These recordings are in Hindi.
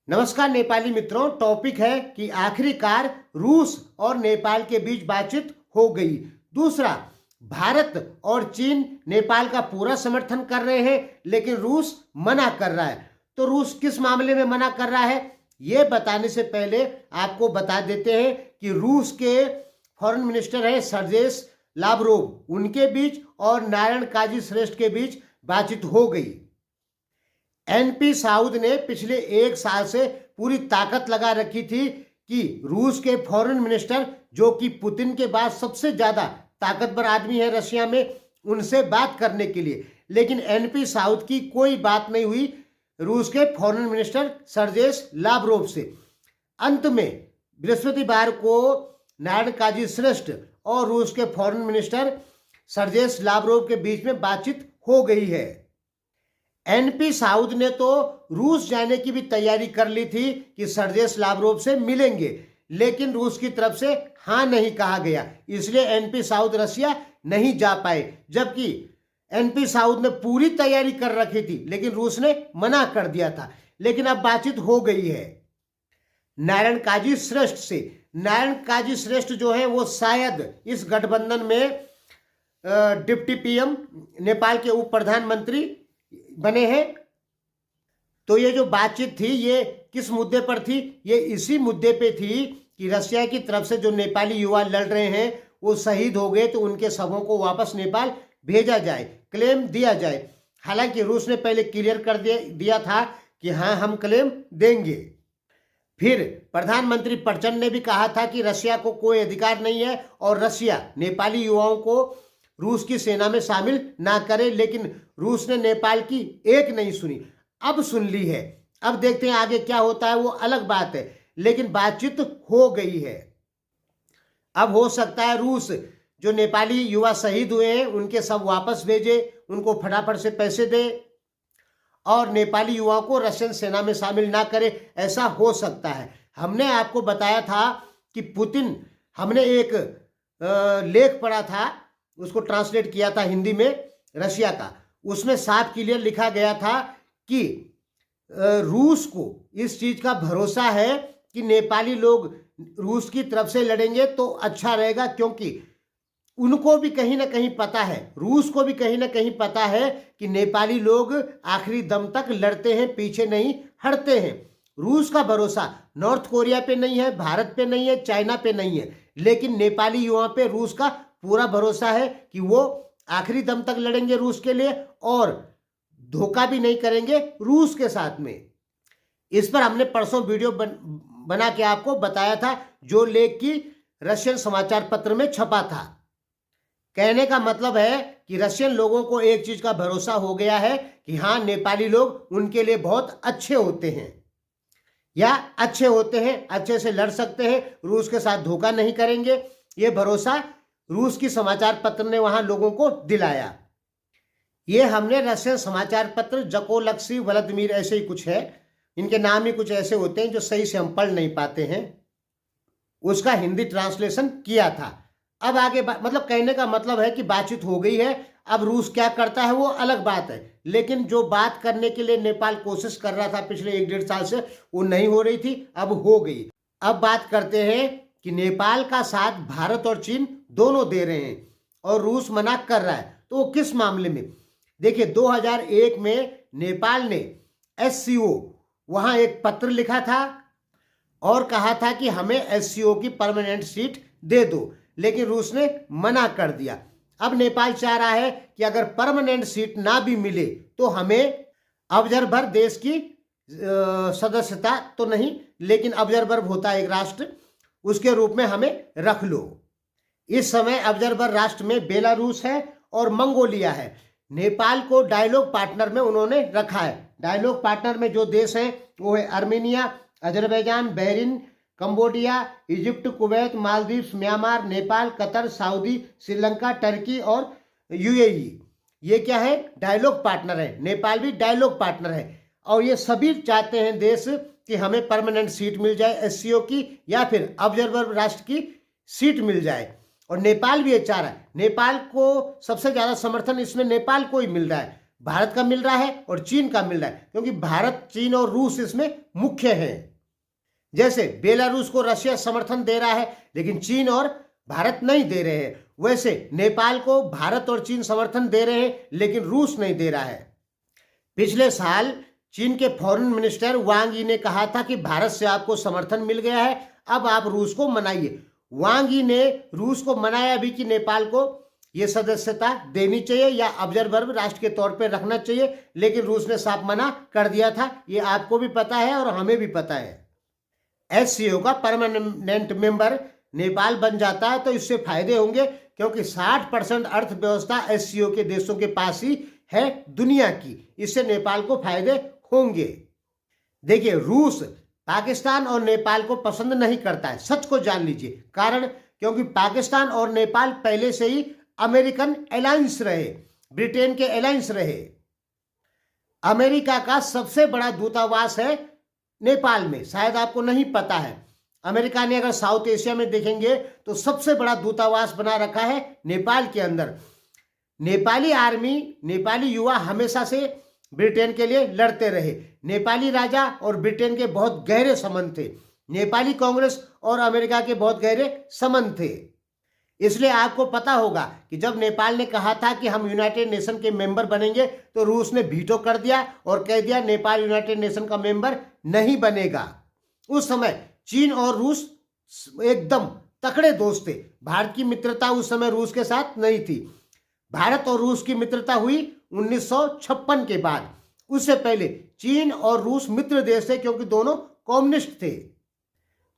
नमस्कार नेपाली मित्रों, टॉपिक है कि आखिरकार रूस और नेपाल के बीच बातचीत हो गई। दूसरा, भारत और चीन नेपाल का पूरा समर्थन कर रहे हैं, लेकिन रूस मना कर रहा है। तो रूस किस मामले में मना कर रहा है, ये बताने से पहले आपको बता देते हैं कि रूस के फॉरेन मिनिस्टर है सर्जेस लावरोव, उनके बीच और नारायण काजी श्रेष्ठ के बीच बातचीत हो गई। एनपी साउद ने पिछले एक साल से पूरी ताकत लगा रखी थी कि रूस के फॉरेन मिनिस्टर, जो कि पुतिन के बाद सबसे ज्यादा ताकतवर आदमी है रशिया में, उनसे बात करने के लिए, लेकिन एनपी साउद की कोई बात नहीं हुई रूस के फॉरेन मिनिस्टर सर्जेस लावरोव से। अंत में बृहस्पतिवार को नारायण काजी श्रेष्ठ और रूस के फॉरेन मिनिस्टर सर्जेस लावरोव के बीच में बातचीत हो गई है। एनपी साउद ने तो रूस जाने की भी तैयारी कर ली थी कि सर्जेस लावरोव से मिलेंगे, लेकिन रूस की तरफ से हाँ नहीं कहा गया, इसलिए एनपी साउद रशिया नहीं जा पाए। जबकि एनपी साउद ने पूरी तैयारी कर रखी थी, लेकिन रूस ने मना कर दिया था। लेकिन अब बातचीत हो गई है नारायण काजी श्रेष्ठ से। नारायण काजी श्रेष्ठ जो है वो शायद इस गठबंधन में डिप्टी पीएम, नेपाल के उप प्रधानमंत्री बने हैं। तो ये जो बातचीत थी ये किस मुद्दे पर थी? ये इसी मुद्दे पे थी कि रशिया की तरफ से जो नेपाली युवा लड़ रहे हैं वो शहीद हो गए, तो उनके शवों को वापस नेपाल भेजा जाए, क्लेम दिया जाए। हालांकि रूस ने पहले क्लियर कर दिया था कि हाँ, हम क्लेम देंगे। फिर प्रधानमंत्री प्रचंड ने भी कहा था कि रशिया को कोई अधिकार नहीं है और रशिया नेपाली युवाओं को रूस की सेना में शामिल ना करे, लेकिन रूस ने नेपाल की एक नहीं सुनी, अब सुन ली है। अब देखते हैं आगे क्या होता है, वो अलग बात है, लेकिन बातचीत हो गई है। अब हो सकता है रूस जो नेपाली युवा शहीद हुए हैं उनके सब वापस भेजे, उनको फटाफट से पैसे दे और नेपाली युवाओं को रशियन सेना में शामिल ना करे, ऐसा हो सकता है। हमने आपको बताया था कि पुतिन, हमने एक लेख पढ़ा था, उसको ट्रांसलेट किया था हिंदी में रशिया का, उसमें साफ क्लियर लिखा गया था कि रूस को इस चीज का भरोसा है कि नेपाली लोग रूस की तरफ से लड़ेंगे तो अच्छा रहेगा, क्योंकि उनको भी कहीं ना कहीं पता है, रूस को भी कहीं ना कहीं पता है कि नेपाली लोग आखिरी दम तक लड़ते हैं, पीछे नहीं हटते हैं। रूस का भरोसा नॉर्थ कोरिया पे नहीं है, भारत पे नहीं है, चाइना पे नहीं है, लेकिन नेपाली युवाओं पे रूस का पूरा भरोसा है कि वो आखिरी दम तक लड़ेंगे रूस के लिए और धोखा भी नहीं करेंगे रूस के साथ में। इस पर हमने परसों वीडियो बना के आपको बताया था, जो लेख की रशियन समाचार पत्र में छपा था। कहने का मतलब है कि रशियन लोगों को एक चीज का भरोसा हो गया है कि हाँ, नेपाली लोग उनके लिए बहुत अच्छे होते हैं या अच्छे होते हैं, अच्छे से लड़ सकते हैं, रूस के साथ धोखा नहीं करेंगे। ये भरोसा रूस की समाचार पत्र ने वहां लोगों को दिलाया। ये हमने रशियन समाचार पत्र जकोलक्सी व्लादिमीर, ऐसे ही कुछ है, इनके नाम ही कुछ ऐसे होते हैं जो सही से हम पढ़ नहीं पाते हैं, उसका हिंदी ट्रांसलेशन किया था। अब आगे मतलब कहने का मतलब है कि बातचीत हो गई है। अब रूस क्या करता है वो अलग बात है, लेकिन जो बात करने के लिए नेपाल कोशिश कर रहा था पिछले 1-1.5 साल से, वो नहीं हो रही थी, अब हो गई। अब बात करते हैं कि नेपाल का साथ भारत और चीन दोनों दे रहे हैं और रूस मना कर रहा है, तो वो किस मामले में? देखिए, 2001 में नेपाल ने एससीओ वहां एक पत्र लिखा था और कहा था कि हमें एससीओ की परमानेंट सीट दे दो, लेकिन रूस ने मना कर दिया। अब नेपाल चाह रहा है कि अगर परमानेंट सीट ना भी मिले तो हमें ऑब्जर्वर, देश की सदस्यता तो नहीं, लेकिन ऑब्जर्वर होता है एक राष्ट्र, उसके रूप में हमें रख लो। इस समय ऑब्जर्वर राष्ट्र में बेलारूस है और मंगोलिया है। नेपाल को डायलॉग पार्टनर में उन्होंने रखा है। डायलॉग पार्टनर में जो देश हैं वो है Armenia, Azerbaijan, Bahrain, Cambodia, Egypt, Kuwait, Maldives, Myanmar, Nepal, Qatar, Saudi, Sri Lanka, Turkey और यूएई। ये क्या है? डायलॉग पार्टनर है। नेपाल भी डायलॉग पार्टनर है और ये सभी चाहते हैं देश कि हमें परमानेंट सीट मिल जाए एससीओ की, या फिर ऑब्जर्वर राष्ट्र की सीट मिल जाए। और नेपाल भी ये चाह रहा है। नेपाल को सबसे ज्यादा समर्थन इसमें नेपाल को ही मिल रहा है। भारत का मिल रहा है और चीन का मिल रहा है, क्योंकि भारत, चीन और रूस इसमें मुख्य हैं। जैसे बेलारूस को रशिया समर्थन दे रहा है, लेकिन चीन और भारत नहीं दे रहे हैं। वैसे नेपाल को भारत और चीन समर्थन दे रहे हैं, लेकिन रूस नहीं दे रहा है। पिछले साल चीन के फॉरेन मिनिस्टर वांग यी ने कहा था कि भारत से आपको समर्थन मिल गया है, अब आप रूस को मनाइए। वांग यी ने रूस को मनाया भी कि नेपाल को ये सदस्यता देनी चाहिए या ऑब्जर्वर राष्ट्र के तौर पर रखना चाहिए, लेकिन रूस ने साफ मना कर दिया था। ये आपको भी पता है और हमें भी पता है। एससीओ का परमानेंट मेंबर नेपाल बन जाता है तो इससे फायदे होंगे, क्योंकि 60% अर्थव्यवस्था एससीओ के देशों के पास ही है दुनिया की। इससे नेपाल को फायदे होंगे। देखिए, रूस पाकिस्तान और नेपाल को पसंद नहीं करता है, सच को जान लीजिए। कारण, क्योंकि पाकिस्तान और नेपाल पहले से ही अमेरिकन अलायंस रहे, ब्रिटेन के अलायंस रहे। अमेरिका का सबसे बड़ा दूतावास है नेपाल में, शायद आपको नहीं पता है। अमेरिका ने अगर साउथ एशिया में देखेंगे तो सबसे बड़ा दूतावास बना रखा है नेपाल के अंदर। नेपाली आर्मी, नेपाली युवा हमेशा से ब्रिटेन के लिए लड़ते रहे। नेपाली राजा और ब्रिटेन के बहुत गहरे संबंध थे। नेपाली कांग्रेस और अमेरिका के बहुत गहरे संबंध थे। इसलिए आपको पता होगा कि जब नेपाल ने कहा था कि हम यूनाइटेड नेशन के मेंबर बनेंगे, तो रूस ने वीटो कर दिया और कह दिया नेपाल यूनाइटेड नेशन का मेंबर नहीं बनेगा। उस समय चीन और रूस एकदम तकड़े दोस्त थे। भारत की मित्रता उस समय रूस के साथ नहीं थी। भारत और रूस की मित्रता हुई 1956 के बाद। उससे पहले चीन और रूस मित्र देश थे, क्योंकि दोनों कम्युनिस्ट थे।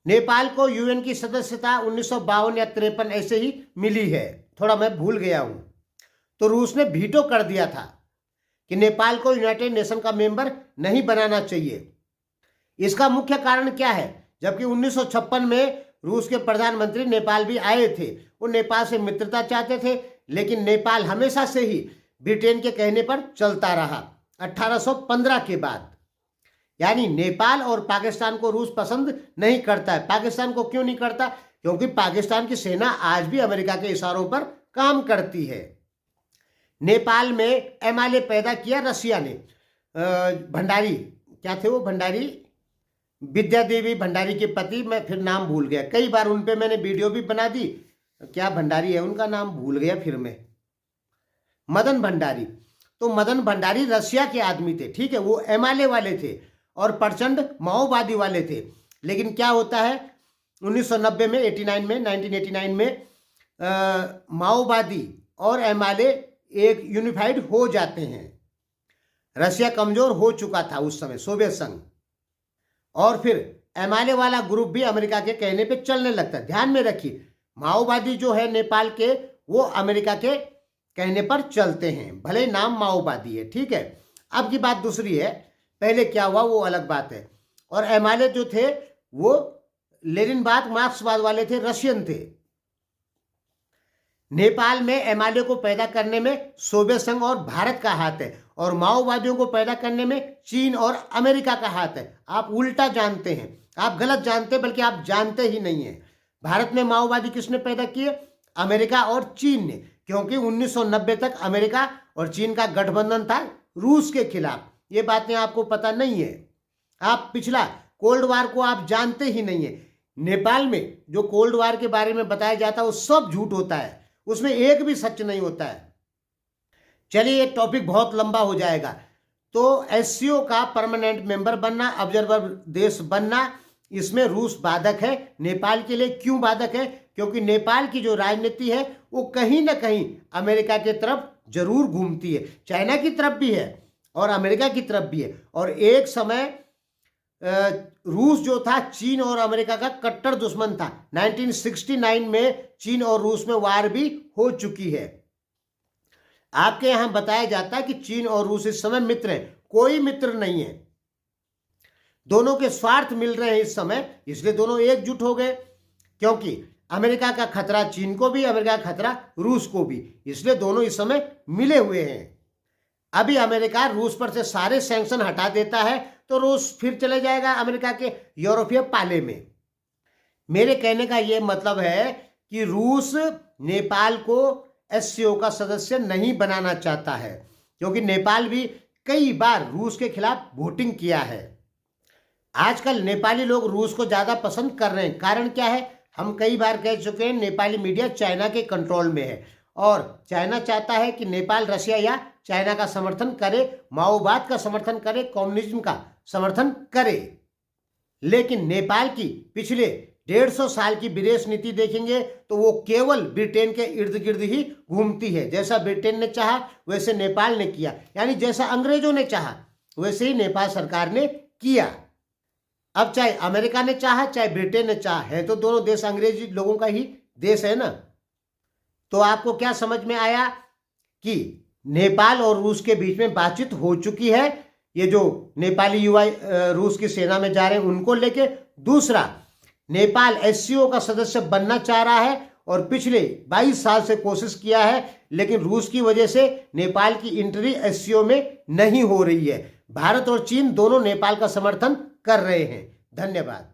नेपाल को यूएन की सदस्यता 1952 या 53 ऐसे ही मिली है, थोड़ा मैं भूल गया हूं। तो रूस ने वीटो कर दिया था कि नेपाल को यूनाइटेड नेशन का मेंबर नहीं बनाना चाहिए। इसका मुख्य कारण क्या है? जबकि 1956 में रूस के प्रधानमंत्री नेपाल भी आए थे, वो नेपाल से मित्रता चाहते थे, लेकिन नेपाल हमेशा से ही ब्रिटेन के कहने पर चलता रहा 1815 के बाद। यानी नेपाल और पाकिस्तान को रूस पसंद नहीं करता है। पाकिस्तान को क्यों नहीं करता? क्योंकि पाकिस्तान की सेना आज भी अमेरिका के इशारों पर काम करती है। नेपाल में एमआलए पैदा किया रसिया ने। भंडारी, क्या थे वो भंडारी? विद्या देवी भंडारी के पति, मैं फिर नाम भूल गया। कई बार उन पे मैंने वीडियो भी बना दी। क्या भंडारी है उनका नाम, भूल गया फिर मैं। मदन भंडारी। तो मदन भंडारी रसिया के आदमी थे, ठीक है। वो एमआलए वाले थे और प्रचंड माओवादी वाले थे। लेकिन क्या होता है, 1990 में 1989 में माओवादी और एमआलए एक यूनिफाइड हो जाते हैं। रसिया कमजोर हो चुका था उस समय, सोवियत संघ, और फिर एमआलए वाला ग्रुप भी अमेरिका के कहने पे चलने लगता है। ध्यान में रखिए, माओवादी जो है नेपाल के, वो अमेरिका के कहने पर चलते हैं, भले नाम माओवादी है, ठीक है। अब की बात दूसरी है, पहले क्या हुआ वो अलग बात है। और एमआलए जो थे वो लेनिनवाद मार्क्सवाद वाले थे, रशियन थे। नेपाल में एमआलए को पैदा करने में सोवियत संघ और भारत का हाथ है, और माओवादियों को पैदा करने में चीन और अमेरिका का हाथ है। आप उल्टा जानते हैं, आप गलत जानते हैं, बल्कि आप जानते ही नहीं है। भारत में माओवादी किसने पैदा किए? अमेरिका और चीन ने, क्योंकि 1990 तक अमेरिका और चीन का गठबंधन था रूस के खिलाफ। ये बातें आपको पता नहीं है। आप पिछला कोल्ड वार को आप जानते ही नहीं है। नेपाल में जो कोल्ड वार के बारे में बताया जाता है वो सब झूठ होता है, उसमें एक भी सच नहीं होता है। चलिए, ये टॉपिक बहुत लंबा हो जाएगा। तो एससीओ का परमानेंट मेंबर बनना, ऑब्जर्वर देश बनना, इसमें रूस बाधक है। नेपाल के लिए क्यों बाधक है? क्योंकि नेपाल की जो राजनीति है वो कहीं ना कहीं अमेरिका की तरफ जरूर घूमती है। चाइना की तरफ भी है और अमेरिका की तरफ भी है। और एक समय रूस जो था चीन और अमेरिका का कट्टर दुश्मन था। 1969 में चीन और रूस में वार भी हो चुकी है। आपके यहां बताया जाता है कि चीन और रूस इस समय मित्र हैं। कोई मित्र नहीं है, दोनों के स्वार्थ मिल रहे हैं इस समय, इसलिए दोनों एकजुट हो गए। क्योंकि अमेरिका का खतरा चीन को भी, अमेरिका का खतरा रूस को भी, इसलिए दोनों इस समय मिले हुए हैं। अभी अमेरिका रूस पर से सारे सैंक्शन हटा देता है तो रूस फिर चले जाएगा अमेरिका के यूरोपीय पाले में। मेरे कहने का यह मतलब है कि रूस नेपाल को एससीओ का सदस्य नहीं बनाना चाहता है। क्योंकि नेपाल भी कई बार रूस के खिलाफ वोटिंग किया है। आजकल नेपाली लोग रूस को ज़्यादा पसंद कर रहे हैं। कारण क्या है? हम कई बार कह चुके हैं, नेपाली मीडिया चाइना के कंट्रोल में है और चाइना चाहता है कि नेपाल रशिया या चाइना का समर्थन करे, माओवाद का समर्थन करे, कम्युनिज्म का समर्थन करे। लेकिन नेपाल की पिछले 150 साल की विदेश नीति देखेंगे तो वो केवल ब्रिटेन के इर्द गिर्द ही घूमती है। जैसा ब्रिटेन ने चाहा वैसे नेपाल ने किया, यानी जैसा अंग्रेजों ने चाहा वैसे ही नेपाल सरकार ने किया। अब चाहे अमेरिका ने चाहा चाहे ब्रिटेन ने चाहा, है तो दोनों देश अंग्रेजी लोगों का ही देश है ना। तो आपको क्या समझ में आया कि नेपाल और रूस के बीच में बातचीत हो चुकी है, ये जो नेपाली युवा रूस की सेना में जा रहे हैं उनको लेके। दूसरा, नेपाल एससीओ का सदस्य बनना चाह रहा है और पिछले 22 साल से कोशिश किया है, लेकिन रूस की वजह से नेपाल की एंट्री एससीओ में नहीं हो रही है। भारत और चीन दोनों नेपाल का समर्थन कर रहे हैं। धन्यवाद।